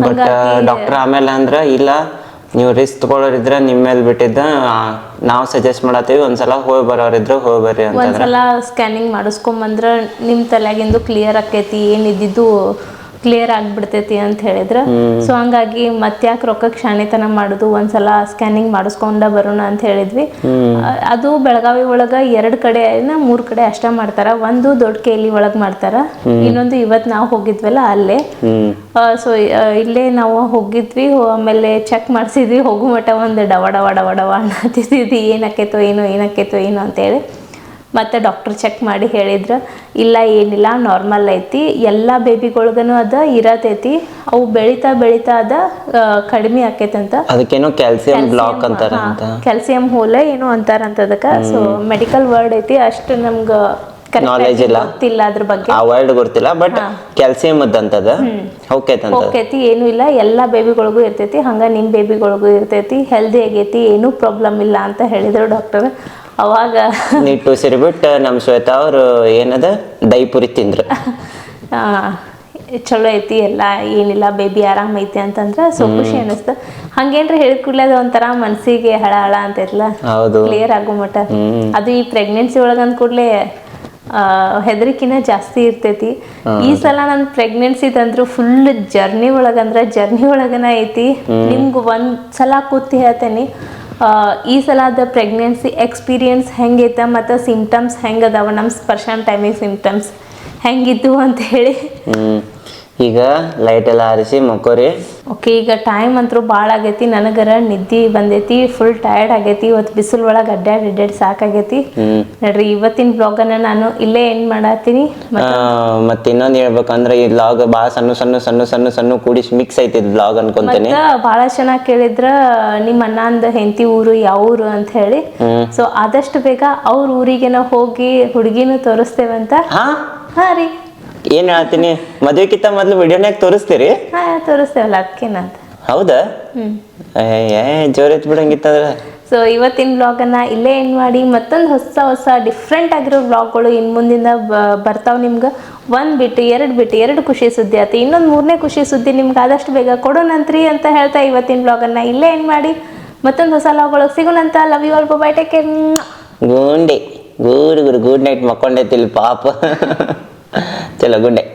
ಬಟ್ ಡಾಕ್ಟರ್ ಆಮೇಲೆ ಅಂದ್ರೆ ಇಲ್ಲ, ನೀವು ರಿಸ್ಕ್ ತಗೊಳ್ಳೋರಿದ್ರೆ ನಿಮ್ಮ ಮೇಲೆ ಬಿಟ್ಟಿದ್ದ, ನಾವು ಸಜೆಸ್ಟ್ ಮಾಡತ್ತೀವಿ ಒಂದ್ಸಲ ಹೋಗಿ ಬರೋರಿದ್ರೆ ಹೋಗಿ ಬರ್ರಿ ಅಂತ. ಒಂದ್ಸಲ ಸ್ಕ್ಯಾನಿಂಗ್ ಮಾಡಿಸ್ಕೊಂಬಂದ್ರೆ ನಿಮ್ಮ ತಲೆಗಿಂದು ಕ್ಲಿಯರ್ ಆಕೈತಿ, ಏನಿದ್ದು ಕ್ಲಿಯರ್ ಆಗಿಬಿಡ್ತೈತಿ ಅಂತ ಹೇಳಿದ್ರು. ಸೊ ಹಂಗಾಗಿ ಮತ್ತ್ಯಾಕೆ ರೊಕ್ಕಕ್ಕೆ ಶಾಣಿತನ ಮಾಡೋದು, ಒಂದ್ಸಲ ಸ್ಕ್ಯಾನಿಂಗ್ ಮಾಡಿಸ್ಕೊಂಡ ಬರೋಣ ಅಂತ ಹೇಳಿದ್ವಿ. ಅದು ಬೆಳಗಾವಿ ಒಳಗೆ 2 ಕಡೆ 3 ಕಡೆ ಅಷ್ಟ ಮಾಡ್ತಾರ. ಒಂದು ದೊಡ್ಡ ಕೇಲಿ ಒಳಗೆ ಮಾಡ್ತಾರ, ಇನ್ನೊಂದು ಇವತ್ತು ನಾವು ಹೋಗಿದ್ವಲ್ಲ ಅಲ್ಲೇ. ಸೊ ಇಲ್ಲೇ ನಾವು ಹೋಗಿದ್ವಿ. ಆಮೇಲೆ ಚೆಕ್ ಮಾಡಿಸಿದ್ವಿ. ಹೋಗೋ ಮಟ್ಟ ಒಂದು ಡವ ಡವ ಡವ ಡವ ಅನ್ನತ್ತಿದ್ವಿ, ಏನಾಕೈತೋ ಏನೋ ಅಂತೇಳಿ. ಮತ್ತು ಡಾಕ್ಟ್ರ್ ಚೆಕ್ ಮಾಡಿ ಹೇಳಿದ್ರು, ಇಲ್ಲ ಏನಿಲ್ಲ, ನಾರ್ಮಲ್ ಐತಿ, ಎಲ್ಲ ಬೇಬಿಗಳ್ಗೂ ಅದು ಇರತೈತಿ, ಅವು ಬೆಳೀತಾ ಅದ ಕಡಿಮೆ ಆಕೈತಂತ. ಅದಕ್ಕೇನೋ ಕ್ಯಾಲ್ಸಿಯಂ ಬ್ಲಾಕ್ ಅಂತಾರ, ಕ್ಯಾಲ್ಸಿಯಂ ಹೋಲ ಏನೋ ಅಂತಾರಂತ ಅದಕ್ಕೆ. ಸೊ ಮೆಡಿಕಲ್ ವರ್ಡ್ ಐತಿ, ಅಷ್ಟು ನಮ್ಗೆ ನಾಲೆಜ್ ಇಲ್ಲ, ಗೊತ್ತಿಲ್ಲ ಅದ್ರ ಬಗ್ಗೆ. ಆ ವರ್ಡ್ ಗೊತ್ತಿಲ್ಲ, ಬಟ್ ಕ್ಯಾಲ್ಸಿಯಂ ಅದಂತದ ಹೋಗ್ತೈತಿ, ಏನೂ ಇಲ್ಲ, ಎಲ್ಲ ಬೇಬಿಗಳಿಗೂ ಇರ್ತೈತಿ, ಹಂಗೆ ನಿಮ್ಮ ಬೇಬಿಗಳಿಗೂ ಇರ್ತೈತಿ, ಹೆಲ್ದಿ ಆಗೈತಿ, ಏನೂ ಪ್ರಾಬ್ಲಮ್ ಇಲ್ಲ ಅಂತ ಹೇಳಿದ್ರು ಡಾಕ್ಟರ್. ಅವಾಗ ನೀಟು ಸಿರಿಬಿಟ್ಟು ನಮ್ಮ ಶ್ವೇತಾ ಅವರು ಏನದ ದೈಪುರಿ ತಿಂದ್ರು. ಚಲೋ ಐತಿ, ಎಲ್ಲ ಏನಿಲ್ಲ, ಬೇಬಿ ಆರಾಮ ಐತಿ ಅಂತಂದ್ರೆ ಸೊ ಖುಷಿ ಅನಿಸ್ತು. ಹಂಗೇನ್ರಿ ಹೇಳಿದ ಕೂಡಲೇ ಅದು ಒಂಥರ ಮನಸ್ಸಿಗೆ ಹಳ ಹಳ ಅಂತೈತಲ್ಲ, ಕ್ಲಿಯರ್ ಆಗೋ ಮಟ್ಟ. ಅದು ಈ ಪ್ರೆಗ್ನೆನ್ಸಿ ಒಳಗೆ ಅಂದ ಕೂಡಲೇ ಹೆದರಿಕಿನ ಜಾಸ್ತಿ ಇರ್ತೈತಿ. ಈ ಸಲ ನನ್ನ ಪ್ರೆಗ್ನೆನ್ಸಿದಂದ್ರು ಫುಲ್ ಜರ್ನಿ ಒಳಗನ ಐತಿ. ನಿಮ್ಗೆ ಒಂದ್ ಸಲ ಕೂತಿ ಹೇಳ್ತೇನೆ, ಈ ಸಲಾದ ಪ್ರೆಗ್ನೆನ್ಸಿ ಎಕ್ಸ್ಪೀರಿಯನ್ಸ್ ಹೆಂಗೈತ ಮತ್ತು ಸಿಂಪ್ಟಮ್ಸ್ ಹೆಂಗದಾವ, ನಮ್ಮ ಸ್ಪರ್ಶನ್ ಟೈಮಿಂಗ್ ಸಿಂಪ್ಟಮ್ಸ್ ಹೆಂಗಿದ್ದು ಅಂತ ಹೇಳಿ. ಈಗ ಲೈಟ್ ಎಲ್ಲ ಆರಿಸಿ ಮಕ್ಕೋರಿ. ಓಕೆ, ಈಗ ಟೈಮ್ ಅಂತೂ ಭಾಳ ಆಗೈತಿ, ನನಗರ ನಿದ್ದೆ ಬಂದೈತಿ, ಫುಲ್ ಟಯರ್ಡ್ ಆಗೈತಿ. ಇವತ್ತು ಬಿಸಿಲು ಒಳಗೆ ಅಡ್ಡಾಡಿ ಸಾಕಾಗೈತಿ. ನೋಡ್ರಿ, ಇವತ್ತಿನ ಬ್ಲಾಗನ್ನು ನಾನು ಇಲ್ಲೇ ಎಂಡ್ ಮಾಡತ್ತೀನಿ. ಮತ್ತೆ ಇನ್ನೊಂದು ಹೇಳ್ಬೇಕಂದ್ರೆ ಈ ಬ್ಲಾಗ್ ಭಾಳ ಸಣ್ಣ ಕೂಡಿಸಿ ಮಿಕ್ಸ್ ಐತಿ ಬ್ಲಾಗ್ ಅನ್ಕೊಂತೇನೆ. ಭಾಳ ಚೆನ್ನಾಗಿ ಕೇಳಿದ್ರ ನಿಮ್ಮ ಅಣ್ಣಂದ ಹೆಂಡತಿ ಊರು ಯಾವ ಊರು ಅಂತ ಹೇಳಿ. ಸೊ ಆದಷ್ಟು ಬೇಗ ಅವ್ರ ಊರಿಗೆ ನಾವು ಹೋಗಿ ಹುಡುಗಿನೂ ತೋರಿಸ್ತೇವಂತ. ಹಾ ರೀ, ಏನ್ ಹೇಳ್ತೀನಿ, ಮದ್ವೆಕ್ಕಿಂತ ಮೊದ್ಲು ವಿಡಿಯೋನಾಗ ತೋರಿಸ್ತೀರಿ? ಹಾ, ತೋರಿಸ್ತೇವಲ್ಲ, ಅದಕ್ಕೇನಂತ. ಹೌದಾ? ಜೋರ್ ಐತ್ ಬಿಡಂಗಿತ್ತಂದ್ರ. ಸೊ ಇವತ್ತಿನ ಬ್ಲಾಗನ್ನು ಇಲ್ಲೇ ಎಂಡ್ ಮಾಡಿ, ಮತ್ತೊಂದು ಹೊಸ ಡಿಫ್ರೆಂಟ್ ಆಗಿರೋ ಬ್ಲಾಗ್ಗಳು ಇನ್ನು ಮುಂದಿಂದ ಬರ್ತಾವೆ ನಿಮ್ಗೆ. ಎರಡು ಖುಷಿ ಸುದ್ದಿ ಆಯ್ತು. ಇನ್ನೊಂದು 3ನೇ ಖುಷಿ ಸುದ್ದಿ ನಿಮ್ಗೆ ಆದಷ್ಟು ಬೇಗ ಕೊಡೋಣಂತ್ರಿ ಅಂತ ಹೇಳ್ತಾ ಇವತ್ತಿನ ಬ್ಲಾಗನ್ನು ಇಲ್ಲೇ ಎಂಡ್ ಮಾಡಿ, ಮತ್ತೊಂದು ಹೊಸ ಬ್ಲಾಗ್ಗಳಿಗೆ ಸಿಗೋಣಂತ. Love you all, bye, take care. Good night ಮಕ್ಕೊಂಡೈತಿಲ್ ಪಾಪ. ಚಲೋ ಗುಡ್ ನೈಟ್.